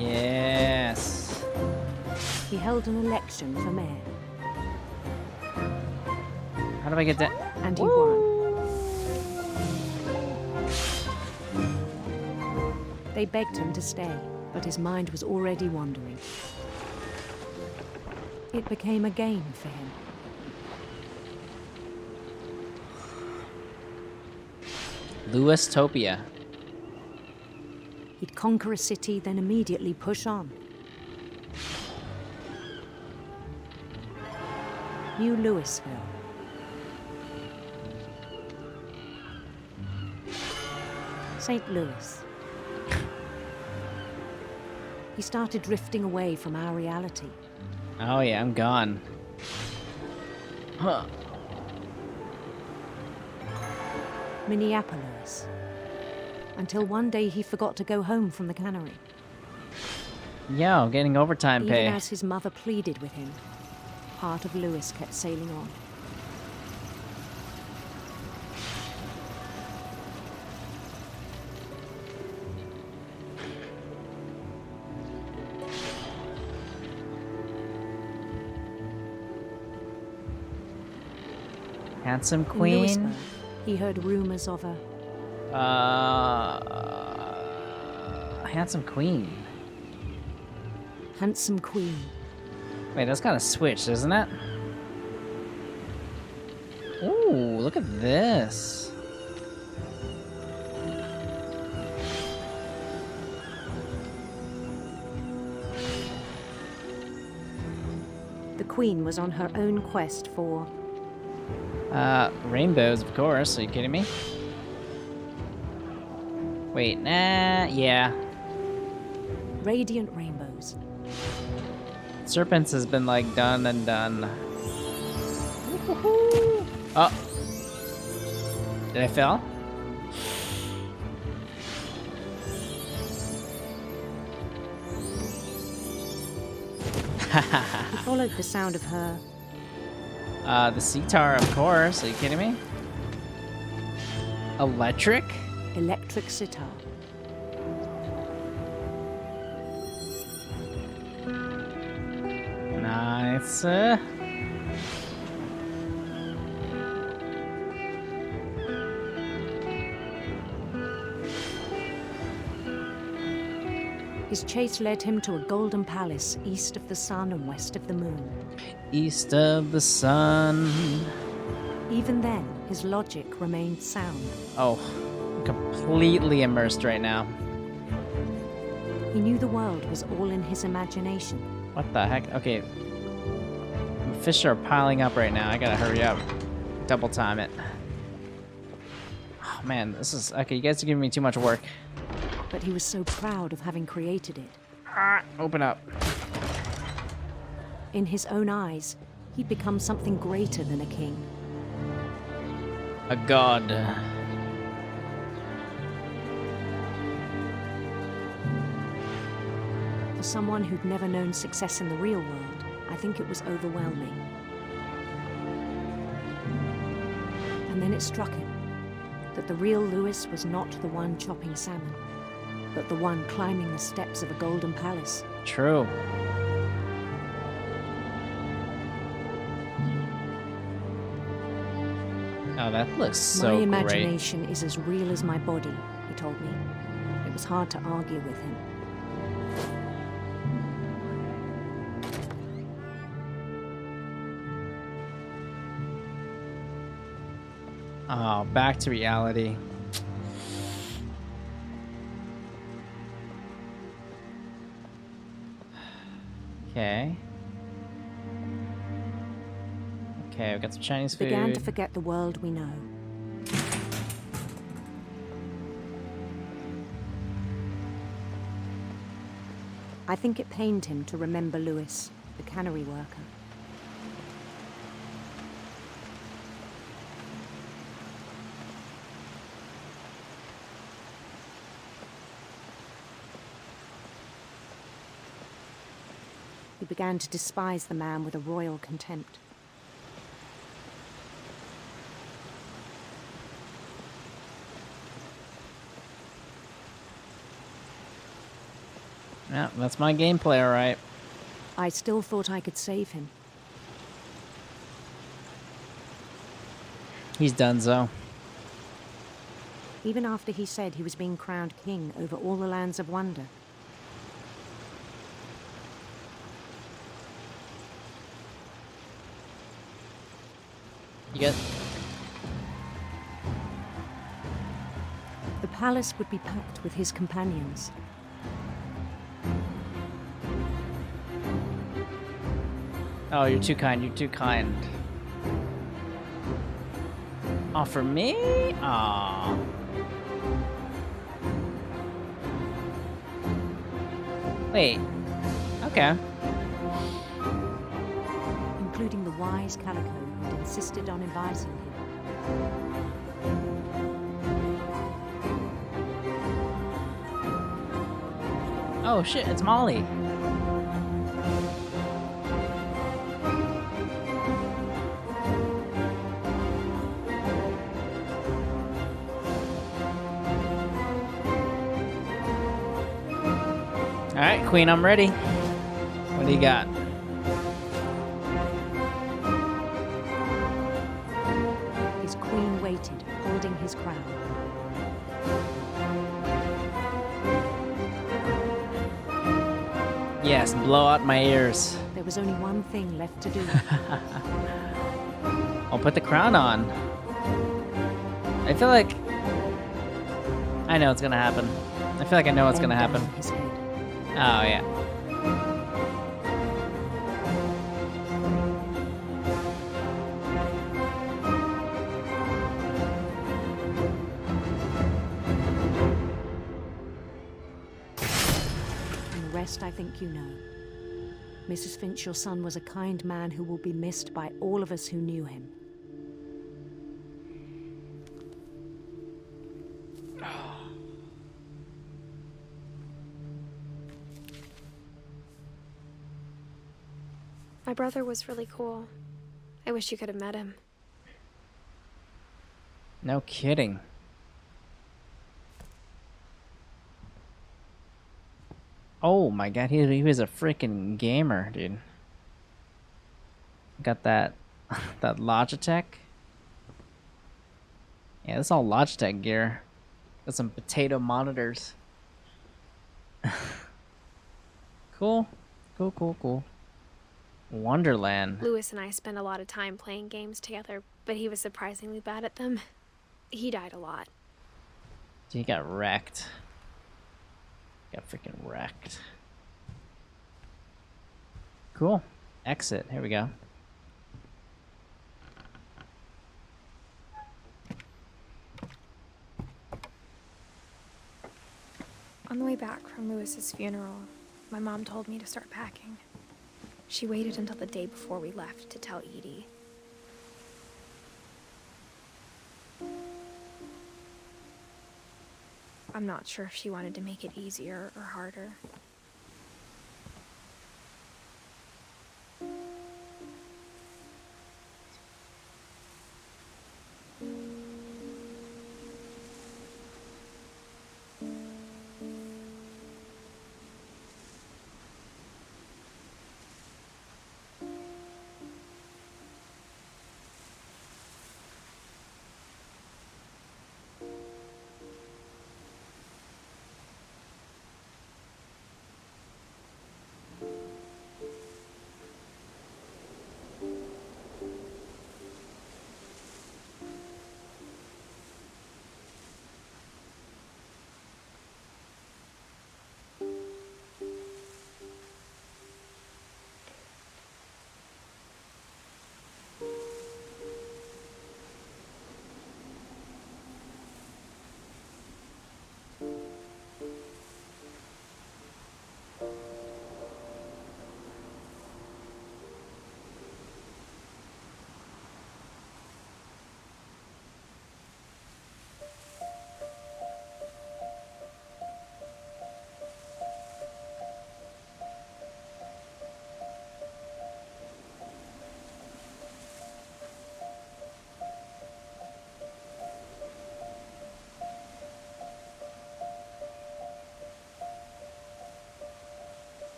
Yes. He held an election for mayor. How do I get that? And he won. They begged him to stay, but his mind was already wandering. It became a game for him. Louistopia. He'd conquer a city, then immediately push on. New Louisville. St. Louis. He started drifting away from our reality. Oh yeah, I'm gone. Huh. Minneapolis. Until one day he forgot to go home from the cannery. Yo, getting overtime pay. Even as his mother pleaded with him, part of Louis kept sailing on. Handsome In queen. Louisburg, he heard rumors of a handsome queen. handsome queen. Wait, that's kind of switched, isn't it? Ooh, look at this. The queen was on her own quest for Rainbows, of course. Are you kidding me? Wait, nah, yeah. radiant rainbows. Serpents has been like done and done. Oh. Did I fail? He followed the sound of her The sitar, of course. Are you kidding me? Electric? electric sitar. Nice. His chase led him to a golden palace east of the sun and west of the moon. East of the sun. Even then, his logic remained sound. Oh, I'm completely immersed right now. He knew the world was all in his imagination. What the heck? Okay. The fish are piling up right now. I gotta hurry up. Double time it. Oh man, this is... Okay, you guys are giving me too much work. But he was so proud of having created it. Open up. In his own eyes, he'd become something greater than a king. A god. For someone who'd never known success in the real world, I think it was overwhelming. And then it struck him that the real Louis was not the one chopping salmon, but the one climbing the steps of a golden palace. True. Oh, that looks so My great. imagination is as real as my body, he told me. It was hard to argue with him. Oh, back to reality. Okay. Okay, we got some Chinese food. Began to forget the world we know. I think it pained him to remember Louis, the cannery worker. He began to despise the man with a royal contempt. Yeah, that's my gameplay, all right. I still thought I could save him. He's donezo. Even after he said he was being crowned king over all the lands of wonder. You get... The palace would be packed with his companions. Oh, you're too kind, you're too kind. Oh, for me? Aw. Wait. Okay. Including the wise Calico who'd insisted on advising him. Oh shit, it's Molly. Alright, Queen, I'm ready. What do you got? His queen waited, holding his crown. Yes, blow out my ears. There was only one thing left to do. I'll put the crown on. I feel like... I know it's gonna happen. I feel like I know what's gonna happen. His head. Oh, yeah. And the rest I think you know. Mrs. Finch, your son was a kind man who will be missed by all of us who knew him. My brother was really cool. I wish you could have met him. No kidding. Oh my god, he was a freaking gamer, dude. Got that that Logitech. Yeah, this is all Logitech gear. Got some potato monitors. Cool. Cool, cool, cool. Wonderland. Lewis and I spent a lot of time playing games together, but he was surprisingly bad at them. He died a lot. He got wrecked. Got freaking wrecked. Cool. Exit. Here we go. On the way back from Lewis's funeral, my mom told me to start packing. She waited until the day before we left to tell Edie. I'm not sure if she wanted to make it easier or harder.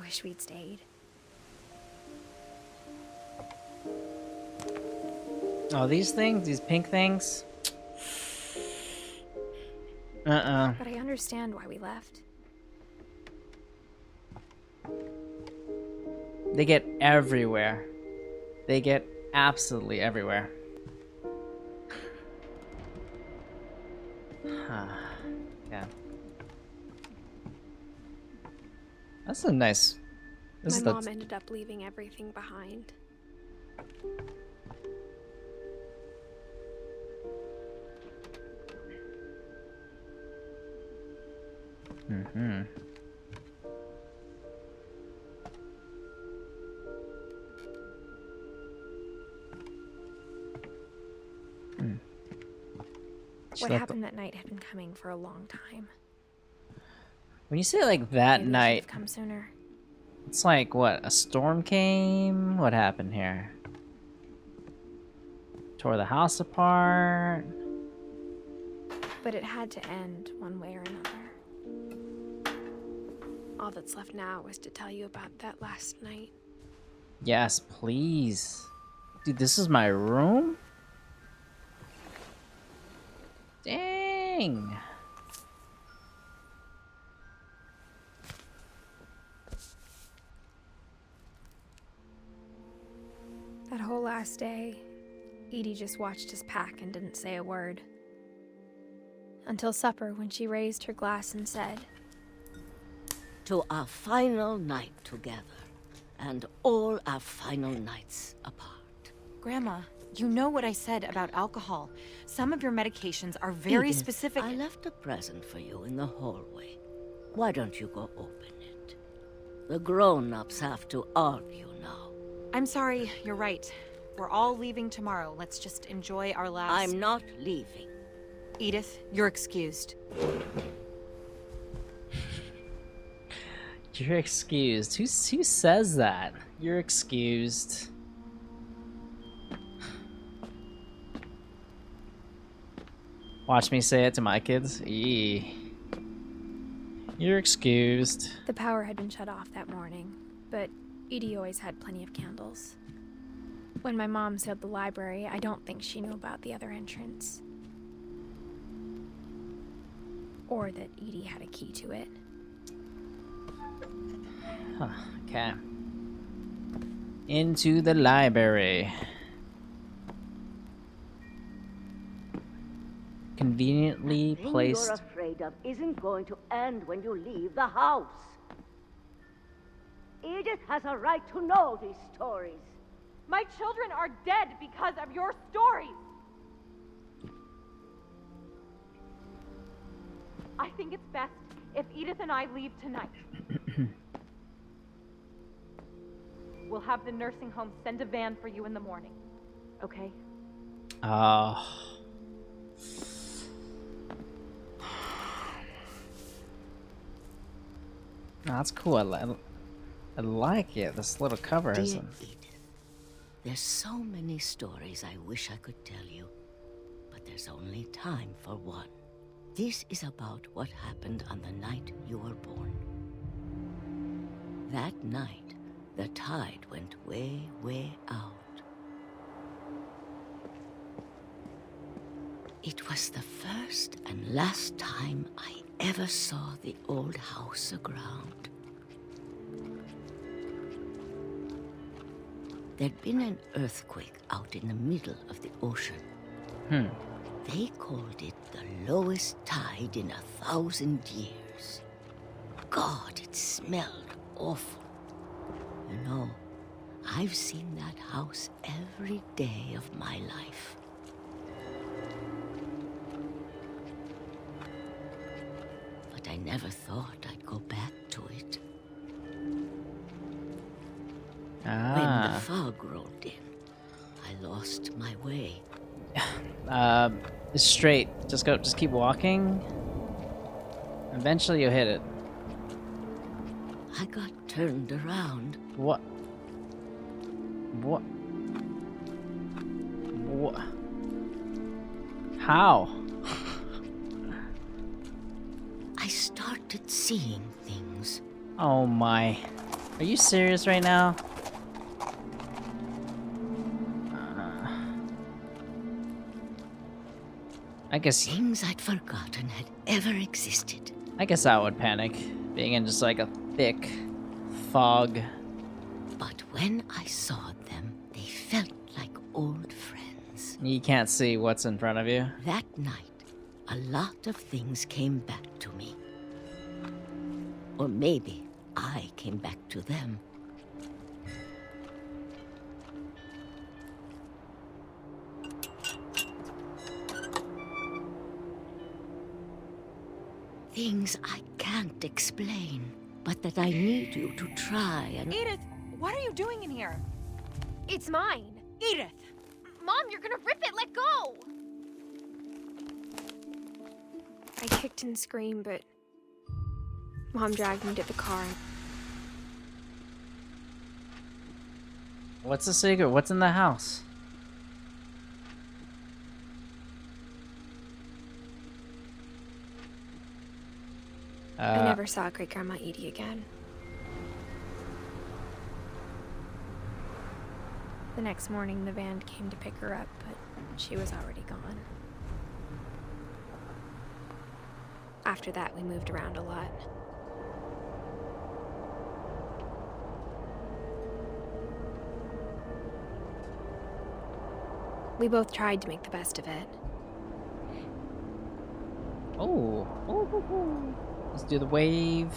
wish we'd stayed. Oh, these things? These pink things? Uh-uh. But I understand why we left. They get everywhere. They get absolutely everywhere. Yeah. That's a nice... My mom ended up leaving everything behind. Mm-hmm. What happened that night had been coming for a long time. When you say it like that Maybe it night, should've come sooner. it's like, what, a storm came? What happened here? Tore the house apart? But it had to end one way or another. All that's left now is to tell you about that last night. Yes, please. Dude, this is my room? Dang. That whole last day, Edie just watched us pack and didn't say a word. Until supper, when she raised her glass and said, "To our final night together, and all our final nights apart." Grandma, you know what I said about alcohol. Some of your medications are very Edith, specific. I left a present for you in the hallway. Why don't you go open it? The grown-ups have to argue now. I'm sorry, you're right. We're all leaving tomorrow. Let's just enjoy our last... I'm not leaving. Edith, you're excused. You're excused. Who says that? You're excused. Watch me say it to my kids. Eee. You're excused. the power had been shut off that morning, but Edie always had plenty of candles. When my mom sealed the library, I don't think she knew about the other entrance. Or that Edie had a key to it. Huh, okay. Into the library. Conveniently The thing placed. you're afraid of isn't going to end when you leave the house. Edith has a right to know these stories. My children are dead because of your stories. I think it's best if Edith and I leave tonight. We'll have the nursing home send a van for you in the morning. Okay? Oh. That's cool. I like it. This little cover Dear has Edith, there's so many stories I wish I could tell you, but there's only time for one. This is about what happened on the night you were born. That night, the tide went way, way out. It was the first and last time I ever saw the old house aground. There'd been an earthquake out in the middle of the ocean. They called it the lowest tide in 1,000 years. God, it smelled awful. You know, I've seen that house every day of my life. But I never thought I'd go back to it. When the fog rolled in, I lost my way. Straight. Just keep walking. Eventually you'll hit it. I got turned around. What? What? What? How? I started seeing things. Oh my. Are you serious right now? I guess Things I'd forgotten had ever existed. I guess I would panic, being in just like a thick fog. But when I saw them, they felt like old friends. You can't see what's in front of you. That night, a lot of things came back to me. Or maybe I came back to them. Things I can't explain, but that I need you to try and... Edith, what are you doing in here? It's mine. Edith! Mom, you're gonna rip it. Let go. I kicked and screamed, but Mom dragged me to the car. What's the secret? What's in the house? I never saw Great Grandma Edie again. The next morning, the van came to pick her up, but she was already gone. After that, we moved around a lot. We both tried to make the best of it. Oh. Let's do the wave.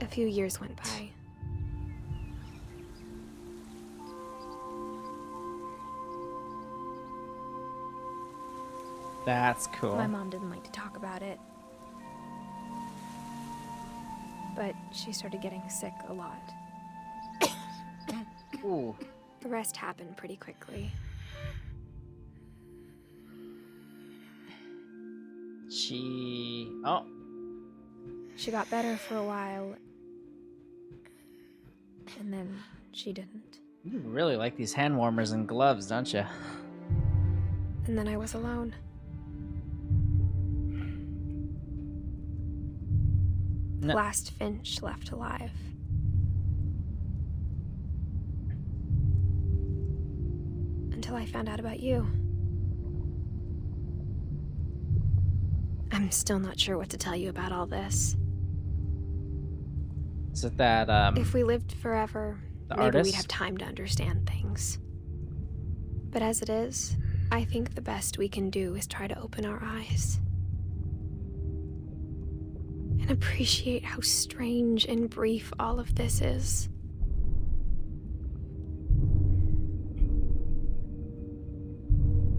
A few years went by. That's cool. My mom didn't like to talk about it. But she started getting sick a lot. Ooh. The rest happened pretty quickly. Oh. She got better for a while. And then she didn't. You really like these hand warmers and gloves, don't you? And then I was alone. The last Finch left alive. Until I found out about you. I'm still not sure what to tell you about all this. Is it that, If we lived forever, the maybe artist? we'd have time to understand things. But as it is, I think the best we can do is try to open our eyes. And appreciate how strange and brief all of this is.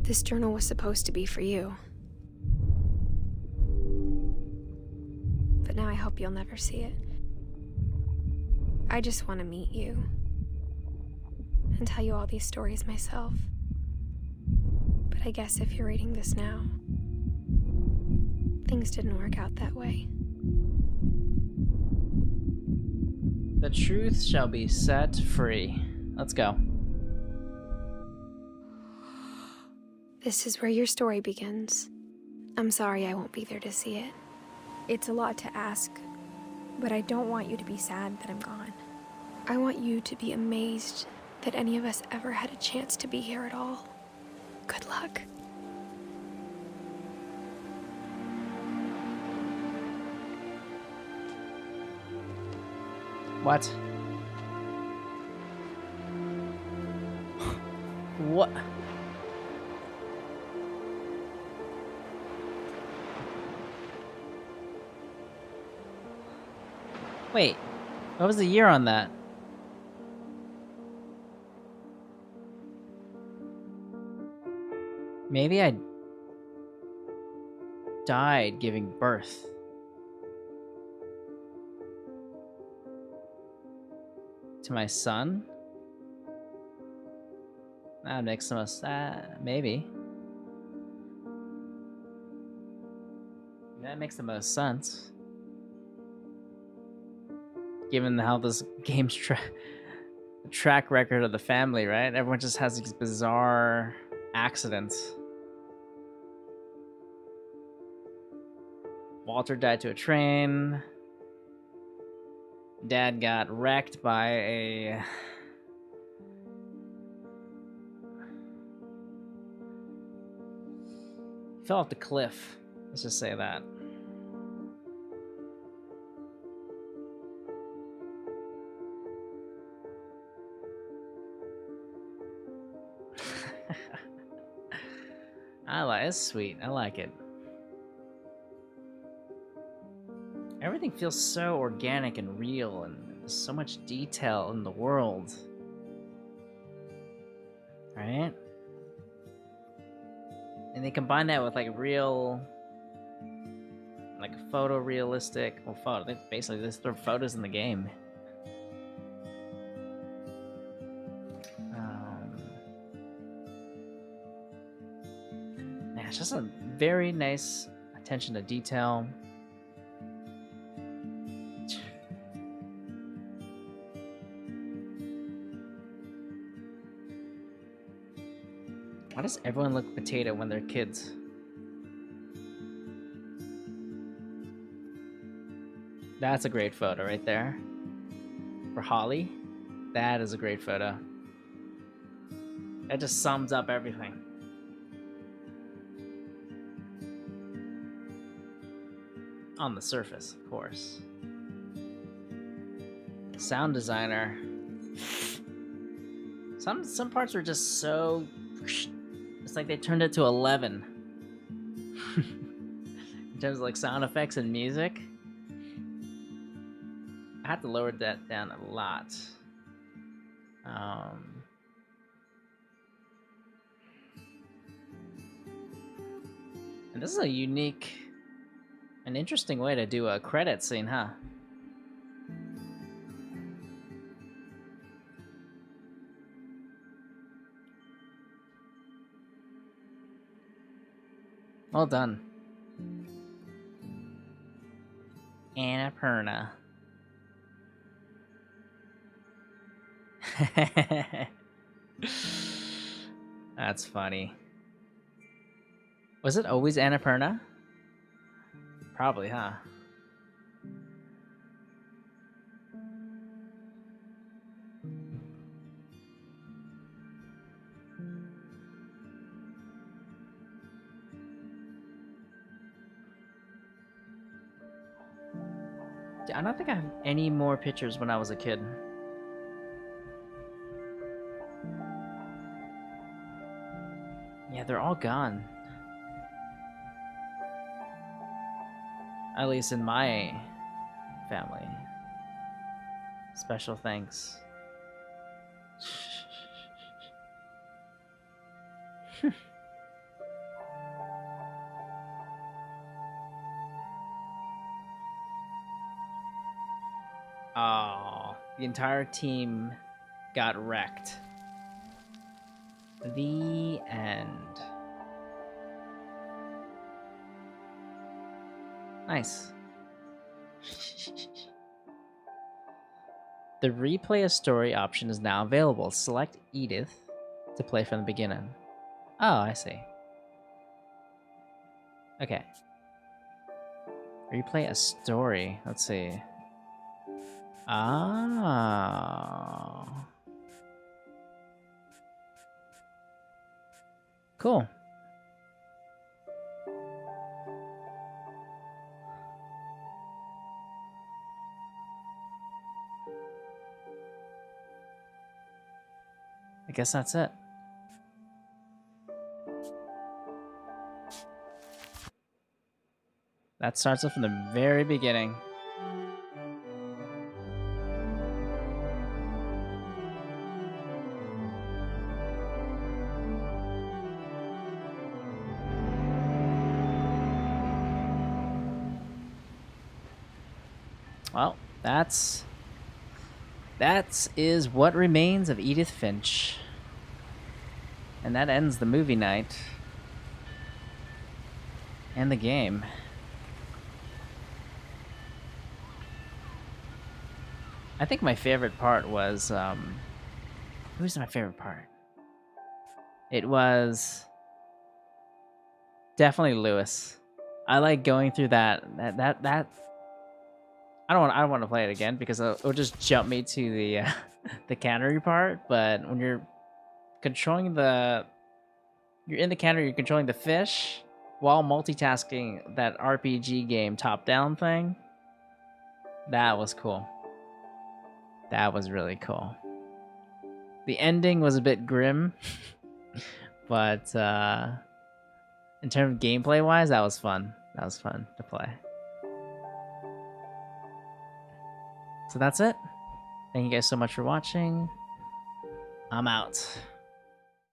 This journal was supposed to be for you. But now I hope you'll never see it. I just want to meet you. And tell you all these stories myself. But I guess if you're reading this now, things didn't work out that way. The truth shall be set free. Let's go. This is where your story begins. I'm sorry I won't be there to see it. It's a lot to ask, but I don't want you to be sad that I'm gone. I want you to be amazed that any of us ever had a chance to be here at all. Good luck. What? What? Wait, what was the year on that? Maybe I died giving birth. To my son? That makes the most maybe. That makes the most sense. Given how this game's track record of the family, right? Everyone just has these bizarre accidents. Walter died to a train. Dad got wrecked by a... fell off the cliff. Let's just say that. It's sweet. I like it. Everything feels so organic and real, and there's so much detail in the world. Right? And they combine that with like real, like photorealistic, well, basically they throw photos in the game. Yeah, it's just a very nice attention to detail. Why does everyone look potato when they're kids? That's a great photo right there. For Holly, that is a great photo. That just sums up everything. On the surface, of course. Sound designer. Some parts were just so... It's like they turned it to 11. In terms of like sound effects and music. I had to lower that down a lot. And this is a unique and interesting way to do a credit scene, huh? Well done. Annapurna. That's funny. Was it always Annapurna? Probably, huh? I don't think I have any more pictures when I was a kid. Yeah, they're all gone. At least in my family. Special thanks. Oh, the entire team got wrecked. The end. Nice. The replay a story option is now available. Select Edith to play from the beginning. Oh, I see. Okay. Replay a story. Let's see. Ah. Cool. I guess that's it. That starts off from the very beginning. Well, that is what remains of Edith Finch. And that ends the movie night. And the game. I think my favorite part was, who's my favorite part? It was definitely Lewis. I like going through that I don't want to play it again because it'll just jump me to the the cannery part. But when you're controlling you're in the cannery, you're controlling the fish while multitasking that RPG game top-down thing. That was cool. That was really cool. The ending was a bit grim, but in terms of gameplay-wise, that was fun. That was fun to play. So that's it. Thank you guys so much for watching. I'm out.